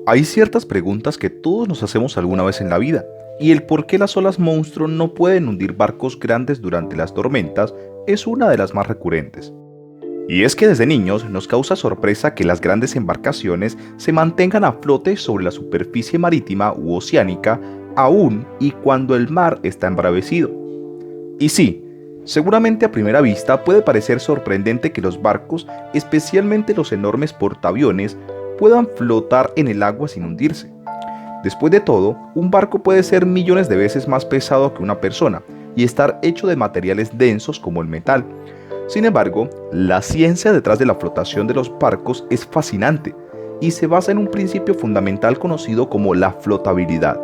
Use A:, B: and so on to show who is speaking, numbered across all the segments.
A: Hay ciertas preguntas que todos nos hacemos alguna vez en la vida, y el por qué las olas monstruo no pueden hundir barcos grandes durante las tormentas es una de las más recurrentes. Y es que desde niños nos causa sorpresa que las grandes embarcaciones se mantengan a flote sobre la superficie marítima u oceánica aún y cuando el mar está embravecido. Y sí, seguramente a primera vista puede parecer sorprendente que los barcos, especialmente los enormes portaaviones, puedan flotar en el agua sin hundirse. Después de todo, un barco puede ser millones de veces más pesado que una persona y estar hecho de materiales densos como el metal. Sin embargo, la ciencia detrás de la flotación de los barcos es fascinante y se basa en un principio fundamental conocido como la flotabilidad.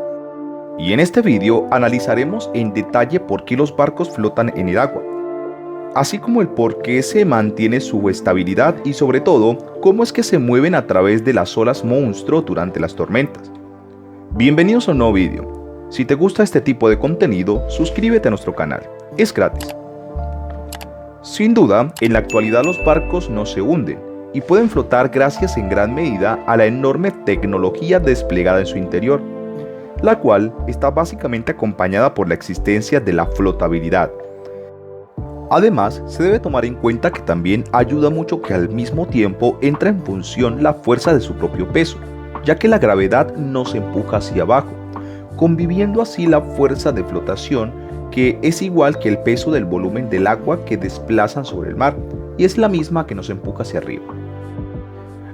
A: Y en este vídeo analizaremos en detalle por qué los barcos flotan en el agua, así como el por qué se mantiene su estabilidad y sobre todo, cómo es que se mueven a través de las olas monstruo durante las tormentas. Bienvenidos a un nuevo vídeo. Si te gusta este tipo de contenido, suscríbete a nuestro canal. Es gratis. Sin duda, en la actualidad los barcos no se hunden y pueden flotar gracias en gran medida a la enorme tecnología desplegada en su interior, la cual está básicamente acompañada por la existencia de la flotabilidad. Además, se debe tomar en cuenta que también ayuda mucho que al mismo tiempo entra en función la fuerza de su propio peso, ya que la gravedad nos empuja hacia abajo, conviviendo así la fuerza de flotación, que es igual que el peso del volumen del agua que desplazan sobre el mar, y es la misma que nos empuja hacia arriba.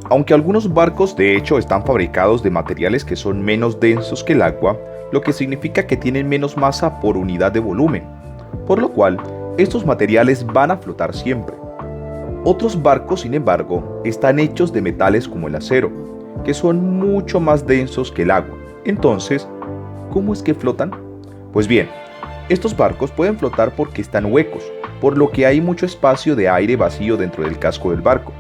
A: Aunque algunos barcos de hecho están fabricados de materiales que son menos densos que el agua, lo que significa que tienen menos masa por unidad de volumen, por lo cual estos materiales van a flotar siempre. Otros barcos, sin embargo, están hechos de metales como el acero, que son mucho más densos que el agua. Entonces, ¿cómo es que flotan? Pues bien, estos barcos pueden flotar porque están huecos, por lo que hay mucho espacio de aire vacío dentro del casco del barco.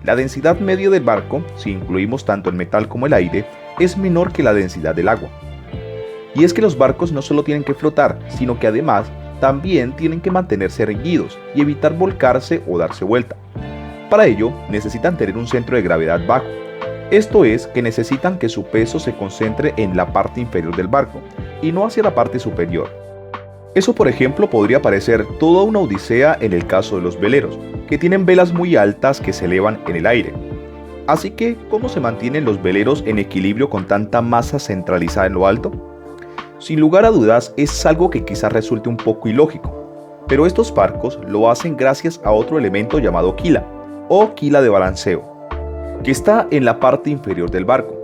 A: La densidad media del barco, si incluimos tanto el metal como el aire, es menor que la densidad del agua. Y es que los barcos no solo tienen que flotar, sino que además también tienen que mantenerse erguidos y evitar volcarse o darse vuelta. Para ello, necesitan tener un centro de gravedad bajo. Esto es que necesitan que su peso se concentre en la parte inferior del barco y no hacia la parte superior. Eso, por ejemplo, podría parecer toda una odisea en el caso de los veleros, que tienen velas muy altas que se elevan en el aire. Así que, ¿cómo se mantienen los veleros en equilibrio con tanta masa centralizada en lo alto? Sin lugar a dudas, es algo que quizás resulte un poco ilógico, pero estos barcos lo hacen gracias a otro elemento llamado quila, o quila de balanceo, que está en la parte inferior del barco.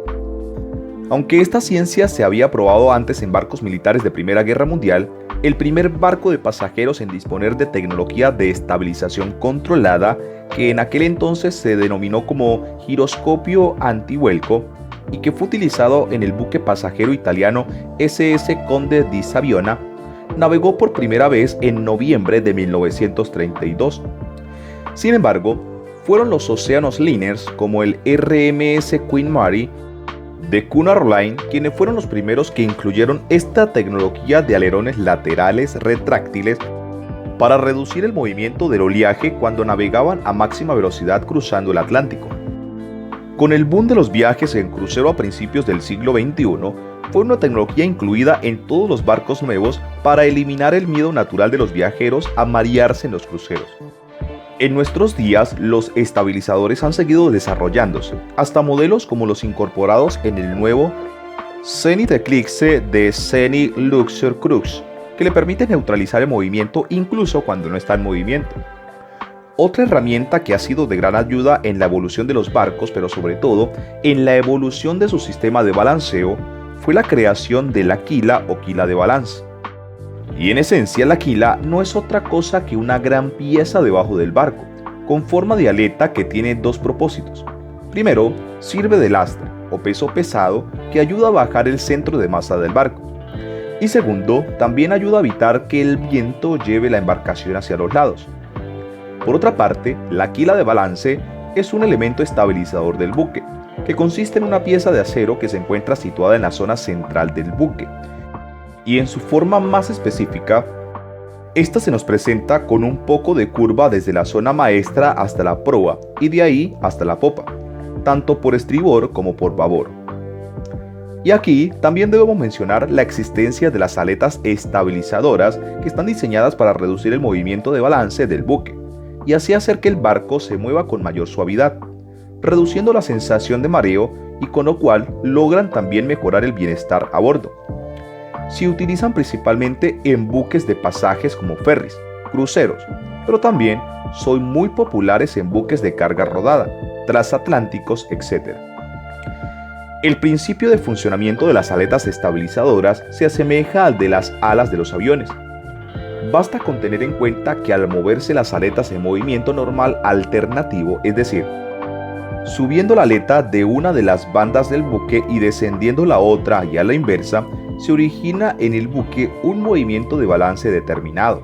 A: Aunque esta ciencia se había probado antes en barcos militares de Primera Guerra Mundial, el primer barco de pasajeros en disponer de tecnología de estabilización controlada, que en aquel entonces se denominó como giroscopio antivuelco, y que fue utilizado en el buque pasajero italiano SS Conde di Saviona, navegó por primera vez en noviembre de 1932. Sin embargo, fueron los Oceanus Liners como el RMS Queen Mary de Cunard Line quienes fueron los primeros que incluyeron esta tecnología de alerones laterales retráctiles para reducir el movimiento del oleaje cuando navegaban a máxima velocidad cruzando el Atlántico. Con el boom de los viajes en crucero a principios del siglo XXI, fue una tecnología incluida en todos los barcos nuevos para eliminar el miedo natural de los viajeros a marearse en los cruceros. En nuestros días, los estabilizadores han seguido desarrollándose, hasta modelos como los incorporados en el nuevo Zenith Eclipse de Zenith Luxor Cruise, que le permite neutralizar el movimiento incluso cuando no está en movimiento. Otra herramienta que ha sido de gran ayuda en la evolución de los barcos, pero sobre todo en la evolución de su sistema de balanceo, fue la creación de la quila o quila de balance. Y en esencia la quila no es otra cosa que una gran pieza debajo del barco, con forma de aleta que tiene dos propósitos. Primero, sirve de lastre o peso pesado que ayuda a bajar el centro de masa del barco. Y segundo, también ayuda a evitar que el viento lleve la embarcación hacia los lados. Por otra parte, la quila de balance es un elemento estabilizador del buque, que consiste en una pieza de acero que se encuentra situada en la zona central del buque. Y en su forma más específica, esta se nos presenta con un poco de curva desde la zona maestra hasta la proa y de ahí hasta la popa, tanto por estribor como por babor. Y aquí también debemos mencionar la existencia de las aletas estabilizadoras que están diseñadas para reducir el movimiento de balance del buque y así hacer que el barco se mueva con mayor suavidad, reduciendo la sensación de mareo y con lo cual logran también mejorar el bienestar a bordo. Se utilizan principalmente en buques de pasajes como ferries, cruceros, pero también son muy populares en buques de carga rodada, transatlánticos, etc. El principio de funcionamiento de las aletas estabilizadoras se asemeja al de las alas de los aviones. Basta con tener en cuenta que al moverse las aletas en movimiento normal alternativo, es decir, subiendo la aleta de una de las bandas del buque y descendiendo la otra y a la inversa, se origina en el buque un movimiento de balance determinado,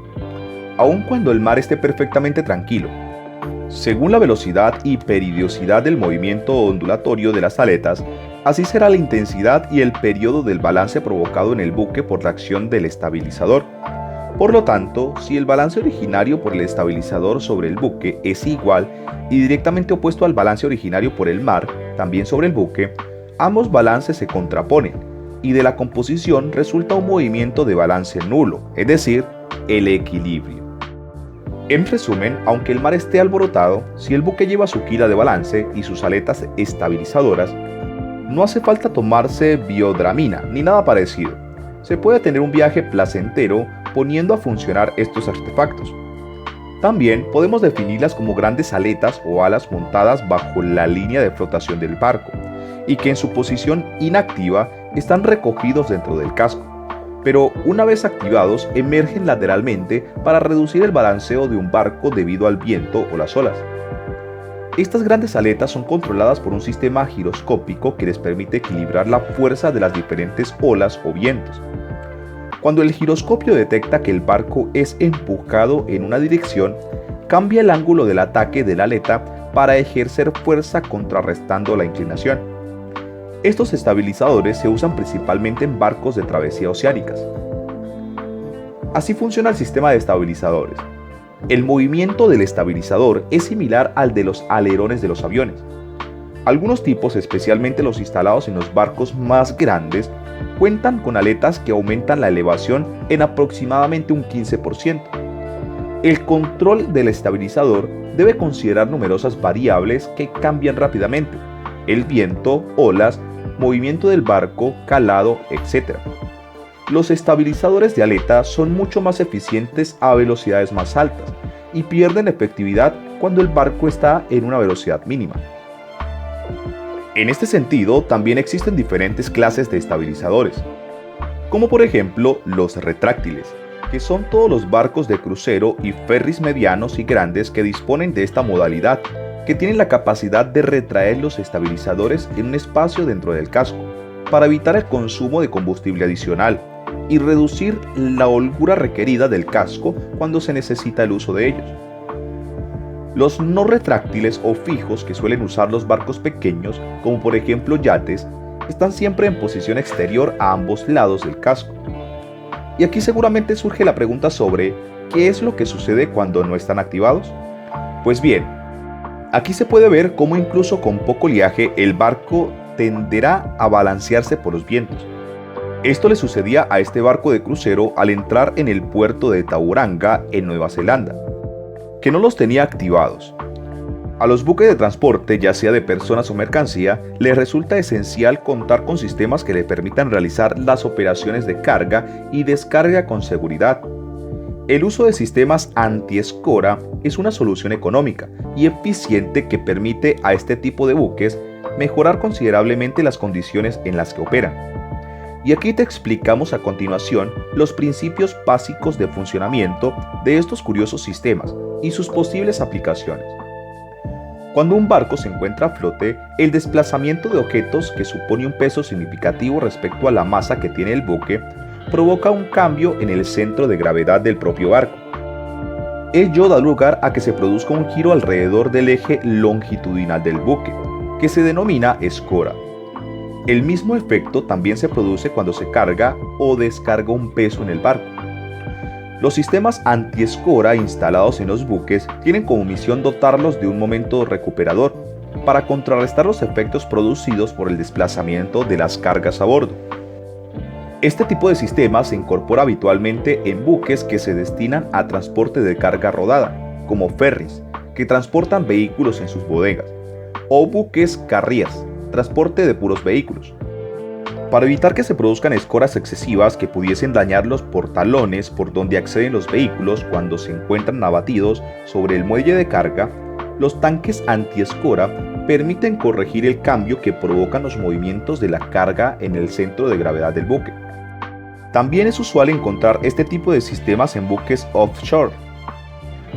A: aun cuando el mar esté perfectamente tranquilo. Según la velocidad y periodicidad del movimiento ondulatorio de las aletas, así será la intensidad y el periodo del balance provocado en el buque por la acción del estabilizador. Por lo tanto, si el balance originario por el estabilizador sobre el buque es igual y directamente opuesto al balance originario por el mar, también sobre el buque, ambos balances se contraponen y de la composición resulta un movimiento de balance nulo, es decir, el equilibrio. En resumen, aunque el mar esté alborotado, si el buque lleva su quilla de balance y sus aletas estabilizadoras, no hace falta tomarse biodramina ni nada parecido. Se puede tener un viaje placentero poniendo a funcionar estos artefactos. También podemos definirlas como grandes aletas o alas montadas bajo la línea de flotación del barco y que en su posición inactiva están recogidos dentro del casco, pero una vez activados emergen lateralmente para reducir el balanceo de un barco debido al viento o las olas. Estas grandes aletas son controladas por un sistema giroscópico que les permite equilibrar la fuerza de las diferentes olas o vientos. Cuando el giroscopio detecta que el barco es empujado en una dirección, cambia el ángulo del ataque de la aleta para ejercer fuerza contrarrestando la inclinación. Estos estabilizadores se usan principalmente en barcos de travesía oceánicas. Así funciona el sistema de estabilizadores. El movimiento del estabilizador es similar al de los alerones de los aviones. Algunos tipos, especialmente los instalados en los barcos más grandes, cuentan con aletas que aumentan la elevación en aproximadamente un 15%. El control del estabilizador debe considerar numerosas variables que cambian rápidamente: el viento, olas, movimiento del barco, calado, etc. Los estabilizadores de aleta son mucho más eficientes a velocidades más altas y pierden efectividad cuando el barco está en una velocidad mínima. En este sentido, también existen diferentes clases de estabilizadores, como por ejemplo los retráctiles, que son todos los barcos de crucero y ferries medianos y grandes que disponen de esta modalidad, que tienen la capacidad de retraer los estabilizadores en un espacio dentro del casco, para evitar el consumo de combustible adicional y reducir la holgura requerida del casco cuando se necesita el uso de ellos. Los no retráctiles o fijos que suelen usar los barcos pequeños, como por ejemplo yates, están siempre en posición exterior a ambos lados del casco. Y aquí seguramente surge la pregunta sobre ¿qué es lo que sucede cuando no están activados? Pues bien, aquí se puede ver cómo incluso con poco oleaje el barco tenderá a balancearse por los vientos. Esto le sucedía a este barco de crucero al entrar en el puerto de Tauranga, en Nueva Zelanda, que no los tenía activados. A los buques de transporte, ya sea de personas o mercancía, les resulta esencial contar con sistemas que le permitan realizar las operaciones de carga y descarga con seguridad. El uso de sistemas anti-escora es una solución económica y eficiente que permite a este tipo de buques mejorar considerablemente las condiciones en las que operan. Y aquí te explicamos a continuación los principios básicos de funcionamiento de estos curiosos sistemas y sus posibles aplicaciones. Cuando un barco se encuentra a flote, el desplazamiento de objetos, que supone un peso significativo respecto a la masa que tiene el buque, provoca un cambio en el centro de gravedad del propio barco. Ello da lugar a que se produzca un giro alrededor del eje longitudinal del buque, que se denomina escora. El mismo efecto también se produce cuando se carga o descarga un peso en el barco. Los sistemas anti-escora instalados en los buques tienen como misión dotarlos de un momento recuperador, para contrarrestar los efectos producidos por el desplazamiento de las cargas a bordo. Este tipo de sistema se incorpora habitualmente en buques que se destinan a transporte de carga rodada, como ferries, que transportan vehículos en sus bodegas, o buques carriers, transporte de puros vehículos. Para evitar que se produzcan escoras excesivas que pudiesen dañar los portalones por donde acceden los vehículos cuando se encuentran abatidos sobre el muelle de carga, los tanques anti-escora permiten corregir el cambio que provocan los movimientos de la carga en el centro de gravedad del buque. También es usual encontrar este tipo de sistemas en buques offshore,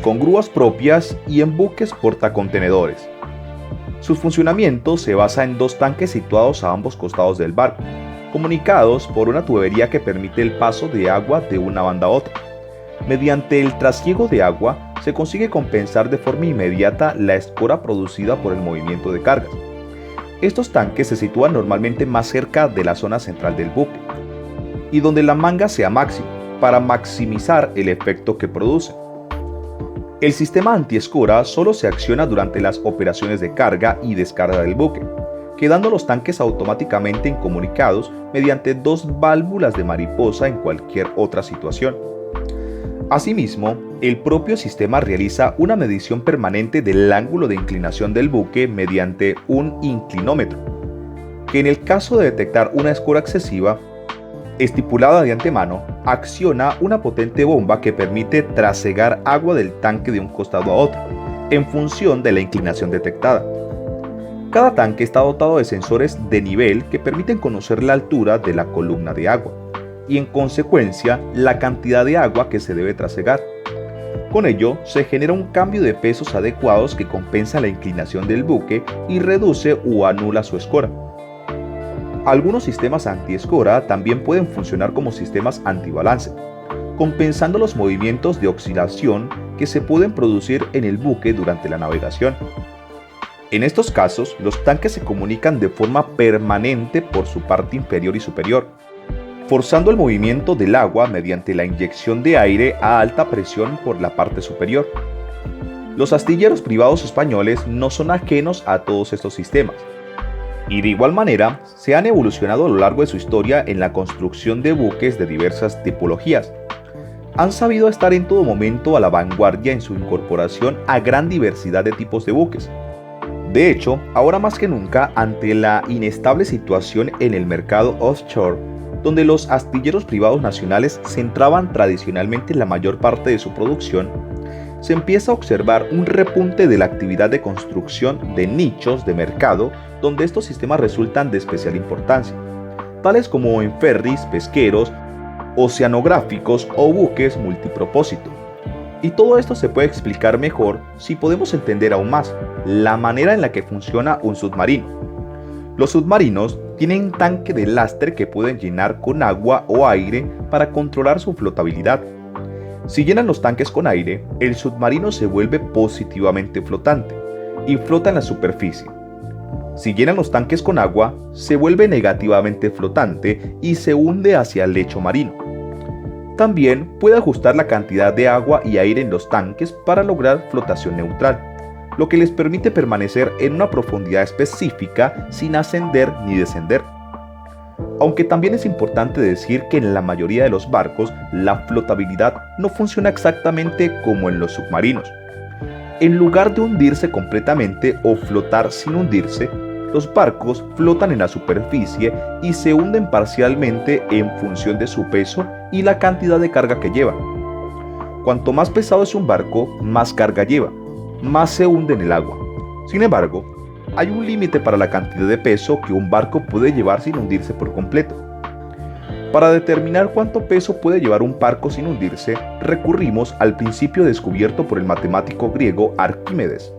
A: con grúas propias y en buques portacontenedores. Su funcionamiento se basa en dos tanques situados a ambos costados del barco, comunicados por una tubería que permite el paso de agua de una banda a otra. Mediante el trasiego de agua se consigue compensar de forma inmediata la escora producida por el movimiento de cargas. Estos tanques se sitúan normalmente más cerca de la zona central del buque y donde la manga sea máxima para maximizar el efecto que producen. El sistema antiescora solo se acciona durante las operaciones de carga y descarga del buque, quedando los tanques automáticamente incomunicados mediante dos válvulas de mariposa en cualquier otra situación. Asimismo, el propio sistema realiza una medición permanente del ángulo de inclinación del buque mediante un inclinómetro, que en el caso de detectar una escora excesiva, estipulada de antemano, acciona una potente bomba que permite trasegar agua del tanque de un costado a otro, en función de la inclinación detectada. Cada tanque está dotado de sensores de nivel que permiten conocer la altura de la columna de agua y, en consecuencia, la cantidad de agua que se debe trasegar. Con ello, se genera un cambio de pesos adecuados que compensa la inclinación del buque y reduce o anula su escora. Algunos sistemas anti-escora también pueden funcionar como sistemas antibalance, compensando los movimientos de oscilación que se pueden producir en el buque durante la navegación. En estos casos, los tanques se comunican de forma permanente por su parte inferior y superior, forzando el movimiento del agua mediante la inyección de aire a alta presión por la parte superior. Los astilleros privados españoles no son ajenos a todos estos sistemas, y de igual manera se han evolucionado a lo largo de su historia en la construcción de buques de diversas tipologías. Han sabido estar en todo momento a la vanguardia en su incorporación a gran diversidad de tipos de buques. De hecho, ahora más que nunca, ante la inestable situación en el mercado offshore, donde los astilleros privados nacionales centraban tradicionalmente la mayor parte de su producción, se empieza a observar un repunte de la actividad de construcción de nichos de mercado donde estos sistemas resultan de especial importancia, tales como en ferries, pesqueros, oceanográficos o buques multipropósito. Y todo esto se puede explicar mejor si podemos entender aún más la manera en la que funciona un submarino. Los submarinos tienen un tanque de lastre que pueden llenar con agua o aire para controlar su flotabilidad. Si llenan los tanques con aire, el submarino se vuelve positivamente flotante y flota en la superficie. Si llenan los tanques con agua, se vuelve negativamente flotante y se hunde hacia el lecho marino. También puede ajustar la cantidad de agua y aire en los tanques para lograr flotación neutral, lo que les permite permanecer en una profundidad específica sin ascender ni descender. Aunque también es importante decir que en la mayoría de los barcos la flotabilidad no funciona exactamente como en los submarinos. En lugar de hundirse completamente o flotar sin hundirse, los barcos flotan en la superficie y se hunden parcialmente en función de su peso y la cantidad de carga que llevan. Cuanto más pesado es un barco, más carga lleva, más se hunde en el agua. Sin embargo, hay un límite para la cantidad de peso que un barco puede llevar sin hundirse por completo. Para determinar cuánto peso puede llevar un barco sin hundirse, recurrimos al principio descubierto por el matemático griego Arquímedes.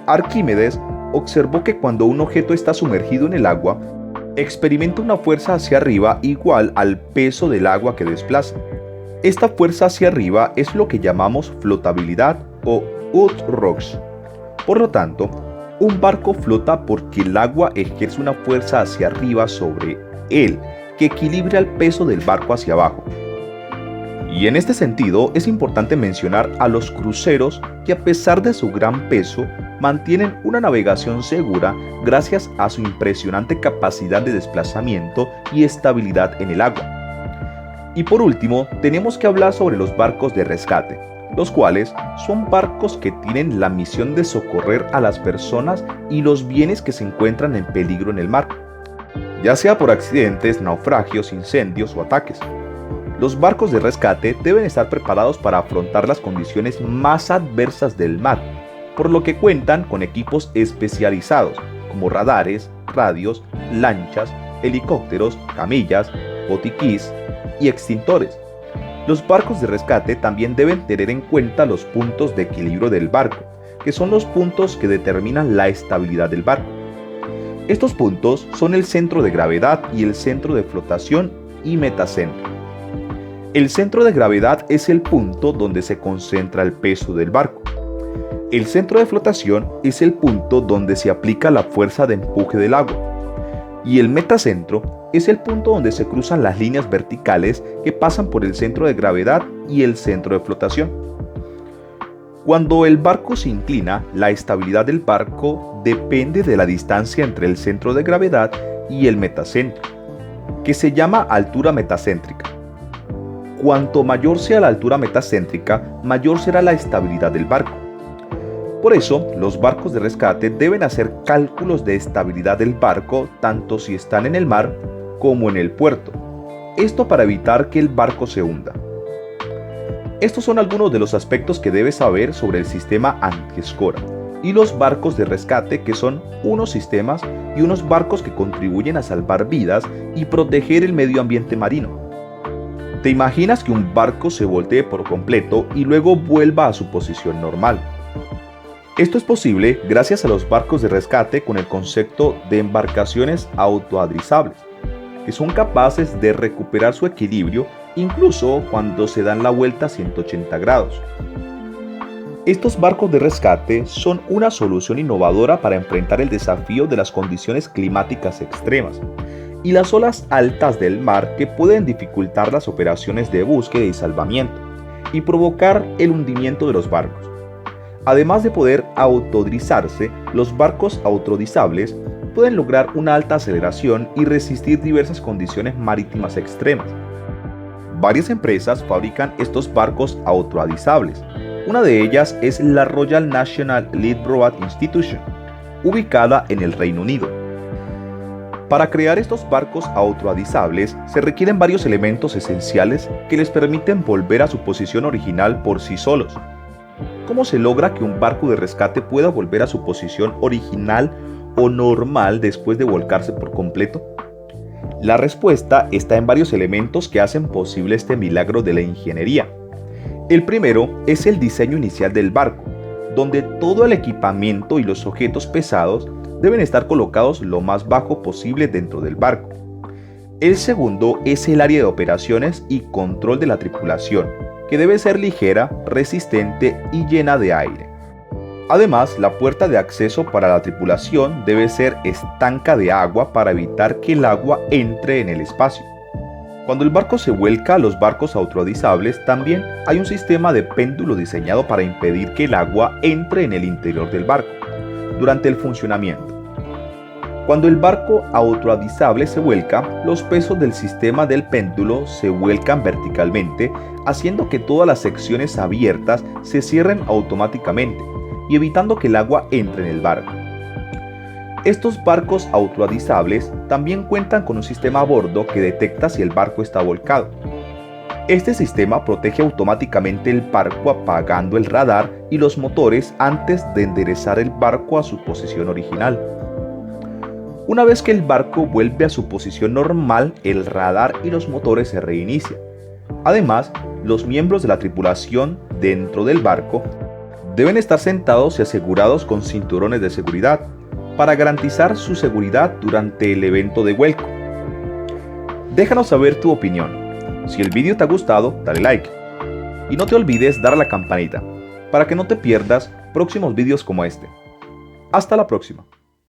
A: Arquímedes observó que cuando un objeto está sumergido en el agua, experimenta una fuerza hacia arriba igual al peso del agua que desplaza. Esta fuerza hacia arriba es lo que llamamos flotabilidad o outrox. Por lo tanto, un barco flota porque el agua ejerce una fuerza hacia arriba sobre él que equilibra el peso del barco hacia abajo. Y en este sentido es importante mencionar a los cruceros que, a pesar de su gran peso, mantienen una navegación segura gracias a su impresionante capacidad de desplazamiento y estabilidad en el agua. Y por último, tenemos que hablar sobre los barcos de rescate, los cuales son barcos que tienen la misión de socorrer a las personas y los bienes que se encuentran en peligro en el mar, ya sea por accidentes, naufragios, incendios o ataques. Los barcos de rescate deben estar preparados para afrontar las condiciones más adversas del mar, por lo que cuentan con equipos especializados como radares, radios, lanchas, helicópteros, camillas, botiquís y extintores. Los barcos de rescate también deben tener en cuenta los puntos de equilibrio del barco, que son los puntos que determinan la estabilidad del barco. Estos puntos son el centro de gravedad y el centro de flotación y metacentro. El centro de gravedad es el punto donde se concentra el peso del barco. El centro de flotación es el punto donde se aplica la fuerza de empuje del agua. Y el metacentro es el punto donde se cruzan las líneas verticales que pasan por el centro de gravedad y el centro de flotación. Cuando el barco se inclina, la estabilidad del barco depende de la distancia entre el centro de gravedad y el metacentro, que se llama altura metacéntrica. Cuanto mayor sea la altura metacéntrica, mayor será la estabilidad del barco. Por eso, los barcos de rescate deben hacer cálculos de estabilidad del barco tanto si están en el mar como en el puerto. Esto para evitar que el barco se hunda. Estos son algunos de los aspectos que debes saber sobre el sistema anti-escora y los barcos de rescate, que son unos sistemas y unos barcos que contribuyen a salvar vidas y proteger el medio ambiente marino. ¿Te imaginas que un barco se voltee por completo y luego vuelva a su posición normal? Esto es posible gracias a los barcos de rescate con el concepto de embarcaciones autoadrizables, que son capaces de recuperar su equilibrio incluso cuando se dan la vuelta a 180 grados. Estos barcos de rescate son una solución innovadora para enfrentar el desafío de las condiciones climáticas extremas y las olas altas del mar, que pueden dificultar las operaciones de búsqueda y salvamiento y provocar el hundimiento de los barcos. Además de poder autodrizarse, los barcos autodrizables pueden lograr una alta aceleración y resistir diversas condiciones marítimas extremas. Varias empresas fabrican estos barcos autoadrizables. Una de ellas es la Royal National Shipbuilding Institution, ubicada en el Reino Unido. Para crear estos barcos autoadrizables se requieren varios elementos esenciales que les permiten volver a su posición original por sí solos. ¿Cómo se logra que un barco de rescate pueda volver a su posición original o normal después de volcarse por completo? La respuesta está en varios elementos que hacen posible este milagro de la ingeniería. El primero es el diseño inicial del barco, donde todo el equipamiento y los objetos pesados deben estar colocados lo más bajo posible dentro del barco. El segundo es el área de operaciones y control de la tripulación, que debe ser ligera, resistente y llena de aire. Además, la puerta de acceso para la tripulación debe ser estanca de agua para evitar que el agua entre en el espacio. Cuando el barco se vuelca a los barcos autoadrizables, también hay un sistema de péndulo diseñado para impedir que el agua entre en el interior del barco durante el funcionamiento. Cuando el barco autoadrizable se vuelca, los pesos del sistema del péndulo se vuelcan verticalmente, haciendo que todas las secciones abiertas se cierren automáticamente y evitando que el agua entre en el barco. Estos barcos autoadrizables también cuentan con un sistema a bordo que detecta si el barco está volcado. Este sistema protege automáticamente el barco apagando el radar y los motores antes de enderezar el barco a su posición original. Una vez que el barco vuelve a su posición normal, el radar y los motores se reinician. Además, los miembros de la tripulación dentro del barco deben estar sentados y asegurados con cinturones de seguridad para garantizar su seguridad durante el evento de vuelco. Déjanos saber tu opinión. Si el vídeo te ha gustado, dale like. Y no te olvides dar a la campanita para que no te pierdas próximos vídeos como este. Hasta la próxima.